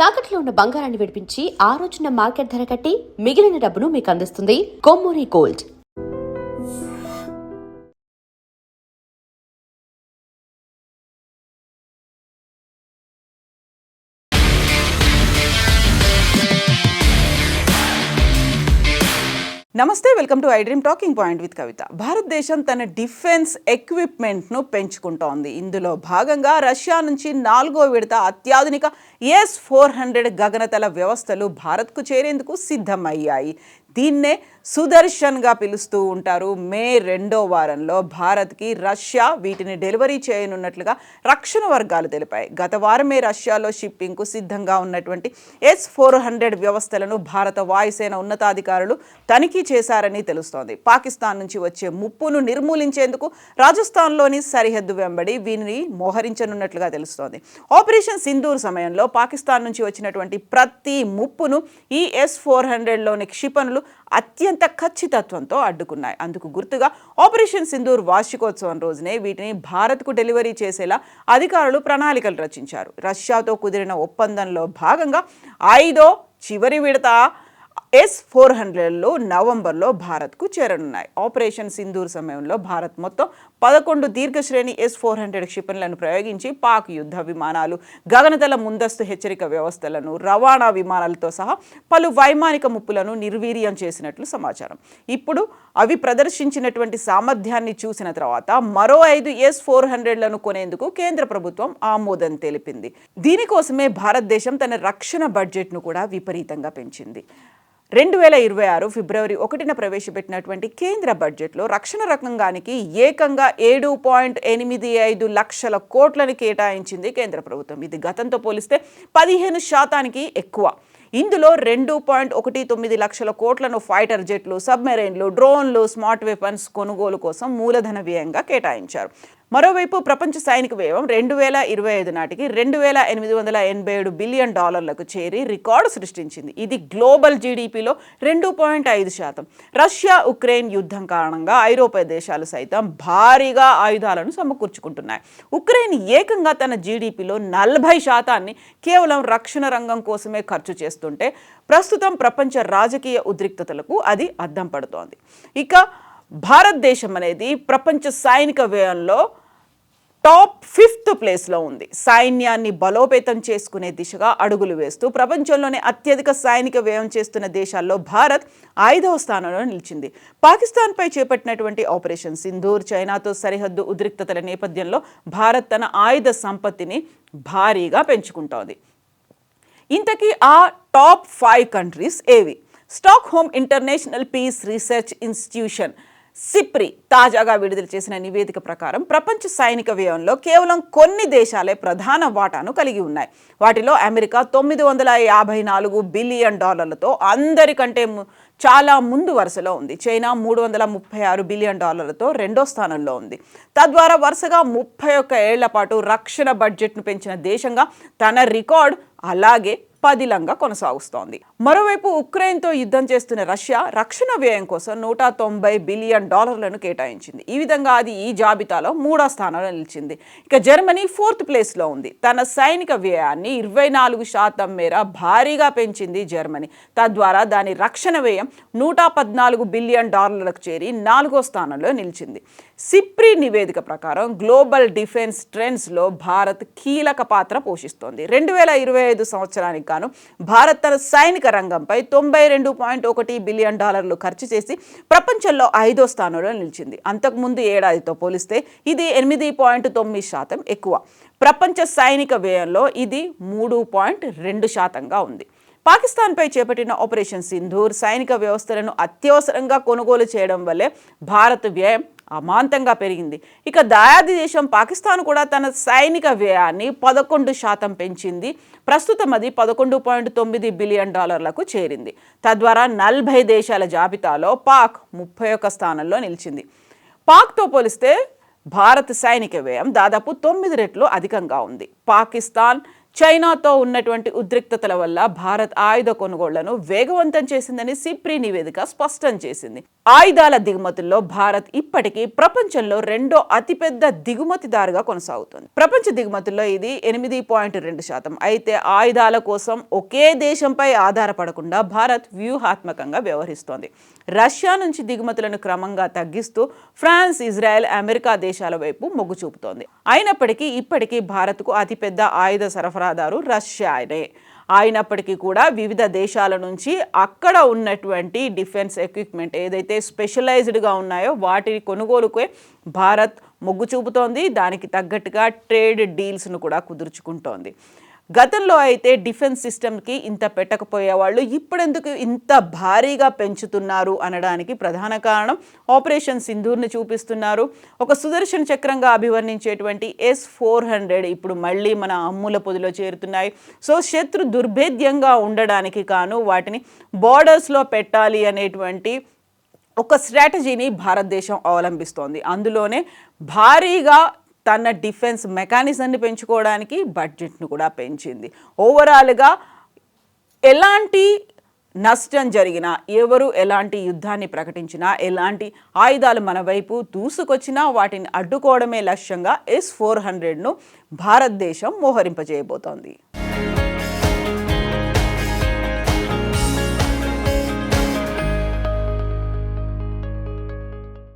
తాకట్లో ఉన్న బంగారాన్ని విడిపించి ఆ రోజున మార్కెట్ ధర కట్టి మిగిలిన డబ్బును మీకు అందిస్తుంది కొమ్మూరి గోల్డ్. నమస్తే, welcome to I dream talking point with Kavitha. భారతదేశం తన డిఫెన్స్ ఎక్విప్మెంట్ను పెంచుకుంటోంది. ఇందులో భాగంగా రష్యా నుంచి 4వ విడత అత్యాధునిక S-400 గగనతల వ్యవస్థలు భారత్కు చేరేందుకు సిద్ధమయ్యాయి. దీన్నే సుదర్శన్గా పిలుస్తూ ఉంటారు. మే 2వ వారంలో భారత్కి రష్యా వీటిని డెలివరీ చేయనున్నట్లుగా రక్షణ వర్గాలు తెలిపాయి. గత వారమే రష్యాలో షిప్పింగ్కు సిద్ధంగా ఉన్నటువంటి S-400 వ్యవస్థలను భారత వాయుసేన ఉన్నతాధికారులు తనిఖీ చేశారని తెలుస్తోంది. పాకిస్తాన్ నుంచి వచ్చే ముప్పును నిర్మూలించేందుకు రాజస్థాన్లోని సరిహద్దు వెంబడి వీరిని మోహరించనున్నట్లుగా తెలుస్తోంది. ఆపరేషన్ సింధూర్ సమయంలో పాకిస్తాన్ నుంచి వచ్చినటువంటి ప్రతి ముప్పును ఈ S-400లోని క్షిపణులు అత్యంత ఖచ్చితత్వంతో అడ్డుకున్నాయి. అందుకు గుర్తుగా ఆపరేషన్ సింధూర్ వార్షికోత్సవం రోజునే వీటిని భారత్కు డెలివరీ చేసేలా అధికారులు ప్రణాళికలు రచించారు. రష్యాతో కుదిరిన ఒప్పందంలో భాగంగా 5వ చివరి విడత S-400లు నవంబర్లో భారత్కు చేరనున్నాయి. ఆపరేషన్ సింధూర్ సమయంలో భారత్ మొత్తం 11 దీర్ఘశ్రేణి S-400 క్షిపణులను ప్రయోగించి పాక్ యుద్ధ విమానాలు, గగనతల ముందస్తు హెచ్చరిక వ్యవస్థలను, రవాణా విమానాలతో సహా పలు వైమానిక ముప్పులను నిర్వీర్యం చేసినట్లు సమాచారం. ఇప్పుడు అవి ప్రదర్శించినటువంటి సామర్థ్యాన్ని చూసిన తర్వాత మరో 5 S-400లను కొనేందుకు కేంద్ర ప్రభుత్వం ఆమోదం తెలిపింది. దీనికోసమే భారతదేశం తన రక్షణ బడ్జెట్ను కూడా విపరీతంగా పెంచింది. 2026 ఫిబ్రవరి 1న ప్రవేశపెట్టినటువంటి కేంద్ర బడ్జెట్లో రక్షణ రంగానికి ఏకంగా 7.85 లక్షల కోట్లను కేటాయించింది కేంద్ర ప్రభుత్వం. ఇది గతంతో పోలిస్తే 15% ఎక్కువ. ఇందులో 2.19 లక్షల కోట్లను ఫైటర్ జెట్లు, సబ్మెరైన్లు, డ్రోన్లు, స్మార్ట్ వెపన్స్ కొనుగోలు కోసం మూలధన వ్యయంగా కేటాయించారు. మరోవైపు ప్రపంచ సైనిక వ్యయం 2025 నాటికి $2,887 బిలియన్ చేరి రికార్డు సృష్టించింది. ఇది గ్లోబల్ జీడిపిలో 2.5%. రష్యా ఉక్రెయిన్ యుద్ధం కారణంగా ఐరోపా దేశాలు సైతం భారీగా ఆయుధాలను సమకూర్చుకుంటున్నాయి. ఉక్రెయిన్ ఏకంగా తన జీడిపిలో 40% కేవలం రక్షణ రంగం కోసమే ఖర్చు చేస్తుంటే ప్రస్తుతం ప్రపంచ రాజకీయ ఉద్రిక్తతలకు అది అద్దం పడుతోంది. ఇక భారతదేశం అనేది ప్రపంచ సైనిక వ్యయంలో టాప్ 5th ప్లేస్లో ఉంది. సైన్యాన్ని బలోపేతం చేసుకునే దిశగా అడుగులు వేస్తూ ప్రపంచంలోనే అత్యధిక సైనిక వ్యయం చేస్తున్న దేశాల్లో భారత్ 5వ స్థానంలో నిలిచింది. పాకిస్తాన్పై చేపట్టినటువంటి ఆపరేషన్ సింధూర్, చైనాతో సరిహద్దు ఉద్రిక్తతల నేపథ్యంలో భారత్ తన ఆయుధ సంపత్తిని భారీగా పెంచుకుంటోంది. ఇంతకీ ఆ టాప్ 5 కంట్రీస్ ఏవి? Stockholm International Peace Research Institution SIPRI తాజాగా విడుదల చేసిన నివేదిక ప్రకారం ప్రపంచ సైనిక వ్యయంలో కేవలం కొన్ని దేశాలే ప్రధాన వాటాను కలిగి ఉన్నాయి. వాటిలో అమెరికా $954 బిలియన్ అందరికంటే చాలా ముందు వరుసలో ఉంది. చైనా $336 బిలియన్ రెండో స్థానంలో ఉంది. తద్వారా వరుసగా 31 ఏళ్ల పాటు రక్షణ బడ్జెట్ను పెంచిన దేశంగా తన రికార్డ్ అలాగే పదిలంగా కొనసాగుస్తోంది. మరోవైపు ఉక్రెయిన్తో యుద్ధం చేస్తున్న రష్యా రక్షణ వ్యయం కోసం $190 బిలియన్ కేటాయించింది. ఈ విధంగా అది ఈ జాబితాలో 3వ స్థానంలో నిలిచింది. ఇక జర్మనీ 4th ప్లేస్లో ఉంది. తన సైనిక వ్యయాన్ని 24% మేర భారీగా పెంచింది జర్మనీ. తద్వారా దాని రక్షణ వ్యయం $114 బిలియన్ చేరి 4వ స్థానంలో నిలిచింది. సిప్రి నివేదిక ప్రకారం గ్లోబల్ డిఫెన్స్ ట్రెండ్స్లో భారత్ కీలక పాత్ర పోషిస్తోంది. 2025 సంవత్సరానికి గాను భారత్ తన సైనిక రంగంపై $92.1 బిలియన్ ఖర్చు చేసి ప్రపంచంలో 5వ స్థానంలో నిలిచింది. అంతకుముందు ఏడాదితో పోలిస్తే ఇది 8.9% ఎక్కువ. ప్రపంచ సైనిక వ్యయంలో ఇది 3.2%గా ఉంది. పాకిస్తాన్పై చేపట్టిన ఆపరేషన్ సింధూర్ సైనిక వ్యవస్థలను అత్యవసరంగా కొనుగోలు చేయడం వల్లే భారత్ వ్యయం అమాంతంగా పెరిగింది. ఇక దాయాది దేశం పాకిస్తాన్ కూడా తన సైనిక వ్యయాన్ని 11% పెంచింది. ప్రస్తుతం అది $11.9 బిలియన్ చేరింది. తద్వారా 40 దేశాల జాబితాలో పాక్ 31వ స్థానంలో నిలిచింది. పాక్తో పోలిస్తే భారత్ సైనిక వ్యయం దాదాపు 9 రెట్లు అధికంగా ఉంది. పాకిస్తాన్, చైనాతో ఉన్నటువంటి ఉద్రిక్తతల వల్ల భారత్ ఆయుధ కొనుగోళ్లను వేగవంతం చేసిందని సిప్రి నివేదిక స్పష్టం చేసింది. ఆయుధాల దిగుమతుల్లో భారత్ ఇప్పటికీ ప్రపంచంలో రెండో అతిపెద్ద దిగుమతిదారుగా కొనసాగుతుంది. ప్రపంచ దిగుమతుల్లో ఇది 8.2%. అయితే ఆయుధాల కోసం ఒకే దేశంపై ఆధారపడకుండా భారత్ వ్యూహాత్మకంగా వ్యవహరిస్తోంది. రష్యా నుంచి దిగుమతులను క్రమంగా తగ్గిస్తూ ఫ్రాన్స్, ఇజ్రాయెల్, అమెరికా దేశాల వైపు మొగ్గు చూపుతోంది. అయినప్పటికీ ఇప్పటికీ భారత్కు అతిపెద్ద ఆయుధ సరఫరాదారు రష్యానే. అయినప్పటికీ కూడా వివిధ దేశాల నుంచి అక్కడ ఉన్నటువంటి డిఫెన్స్ ఎక్విప్మెంట్ ఏదైతే స్పెషలైజ్డ్గా ఉన్నాయో వాటి కొనుగోలుకే భారత్ మొగ్గు చూపుతోంది. దానికి తగ్గట్టుగా ట్రేడ్ డీల్స్ను కూడా కుదుర్చుకుంటోంది. గతంలో అయితే డిఫెన్స్ సిస్టమ్కి ఇంత పెట్టకపోయేవాళ్ళు, ఇప్పుడెందుకు ఇంత భారీగా పెంచుతున్నారు అనడానికి ప్రధాన కారణం ఆపరేషన్ సింధూర్ని చూపిస్తున్నారు. ఒక సుదర్శన చక్రంగా అభివర్ణించేటువంటి S-400 ఇప్పుడు మళ్ళీ మన అమ్ముల పొదిలో చేరుతున్నాయి. సో శత్రు దుర్భేద్యంగా ఉండడానికి కాను వాటిని బార్డర్స్లో పెట్టాలి అనేటువంటి ఒక స్ట్రాటజీని భారతదేశం అవలంబిస్తోంది. అందులోనే భారీగా తన డిఫెన్స్ మెకానిజంని పెంచుకోవడానికి బడ్జెట్ను కూడా పెంచింది. ఓవరాల్గా ఎలాంటి నష్టం జరిగినా, ఎవరు ఎలాంటి యుద్ధాన్ని ప్రకటించినా, ఎలాంటి ఆయుధాలు మన వైపు దూసుకొచ్చినా వాటిని అడ్డుకోవడమే లక్ష్యంగా S-400ను భారతదేశం మోహరింపజేయబోతోంది.